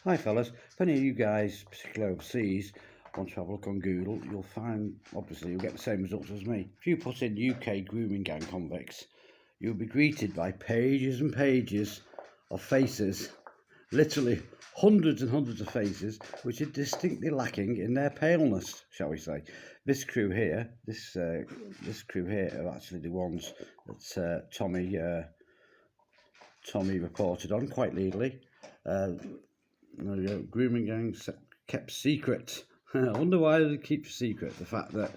Hi fellas, if any of you guys, particularly overseas, want to have a look on Google, you'll find, obviously you'll get the same results as me. If you put in UK Grooming gang convicts, you'll be greeted by pages and pages of faces, literally hundreds and hundreds of faces, which are distinctly lacking in their paleness, shall we say. This crew here, this crew here are actually the ones that Tommy reported on quite legally. Grooming gangs kept secret. I wonder why they keep secret. The fact that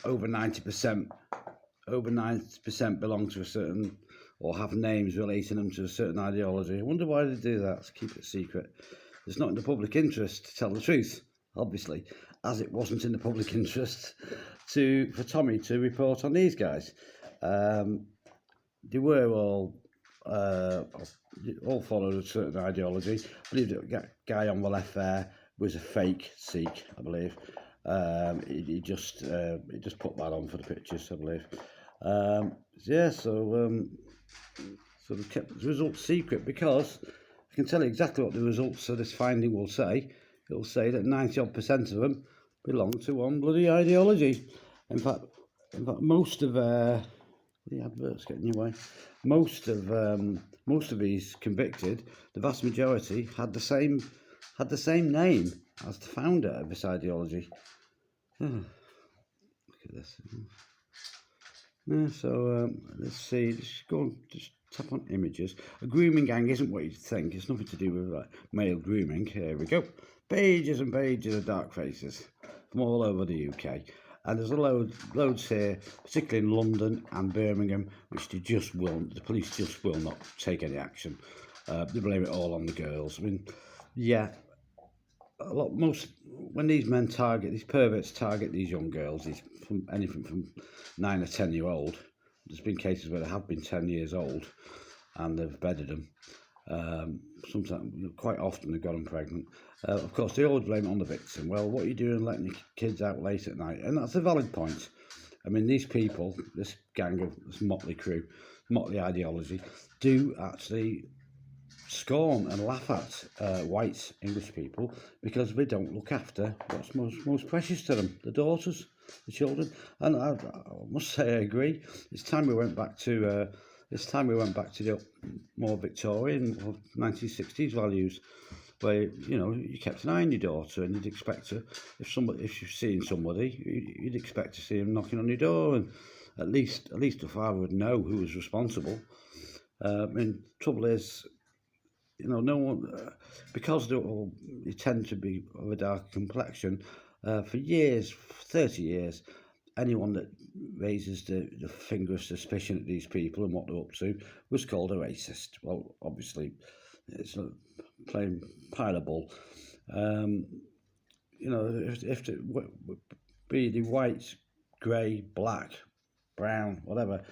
over 90% belong to a certain, or have names relating them to a certain ideology. I wonder why they do that, to keep it secret. It's not in the public interest to tell the truth, obviously, as it wasn't in the public interest for Tommy to report on these guys. They were all followed a certain ideology. I believe the guy on the left there was a fake Sikh, I believe. He just put that on for the pictures, I believe. So they kept the results secret because I can tell you exactly what the results of this finding will say. It will say that 90% of them belong to one bloody ideology. In fact, most of the adverts getting in your way. Most of these convicted, the vast majority had the same name as the founder of this ideology. Look at this. Yeah, so let's see. Just tap on images. A grooming gang isn't what you'd think. It's nothing to do with male grooming. Here we go. Pages and pages of dark faces from all over the UK. And there's loads here, particularly in London and Birmingham, which the police just will not take any action. They blame it all on the girls. I mean, yeah, when these perverts target these young girls, anything from 9 or 10 year old. There's been cases where they have been 10 years old, and they've bedded them. Sometimes, quite often, they've got them pregnant. Of course, they always blame it on the victim. Well, what are you doing letting your kids out late at night? And that's a valid point. I mean, these people, this gang of this motley crew, motley ideology, do actually scorn and laugh at white English people because they don't look after what's most precious to them, the daughters, the children. And I must say I agree. It's time we went back to the more Victorian or 1960s values, where you kept an eye on your daughter, and you'd expect to, if you're seeing somebody, you'd expect to see him knocking on your door, and at least the father would know who was responsible. I mean, trouble is, no one, because they tend to be of a dark complexion. For years, 30 years, anyone that raises the finger of suspicion at these people and what they're up to was called a racist. Well, obviously, it's a plain pile of bull. If to be the white, grey, black, brown, whatever,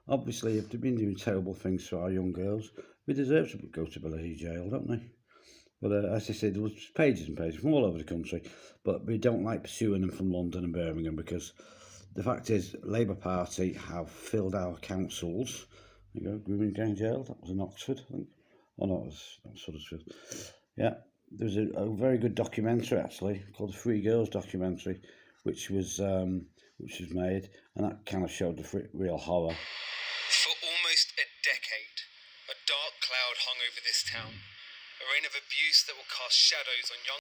obviously, if they've been doing terrible things to our young girls, we deserve to go to bloody jail, don't they? But as I said, there was pages and pages from all over the country, but we don't like pursuing them from London and Birmingham because the fact is, Labour Party have filled our councils. There you go, Grooming Gang Jail. That was in Oxford, I think. Oh no, it was Huddersfield. Yeah, there's a very good documentary actually called the Three Girls documentary, which was made, and that kind of showed the real horror. For almost a decade, a dark cloud hung over this town, a reign of abuse that will cast shadows on young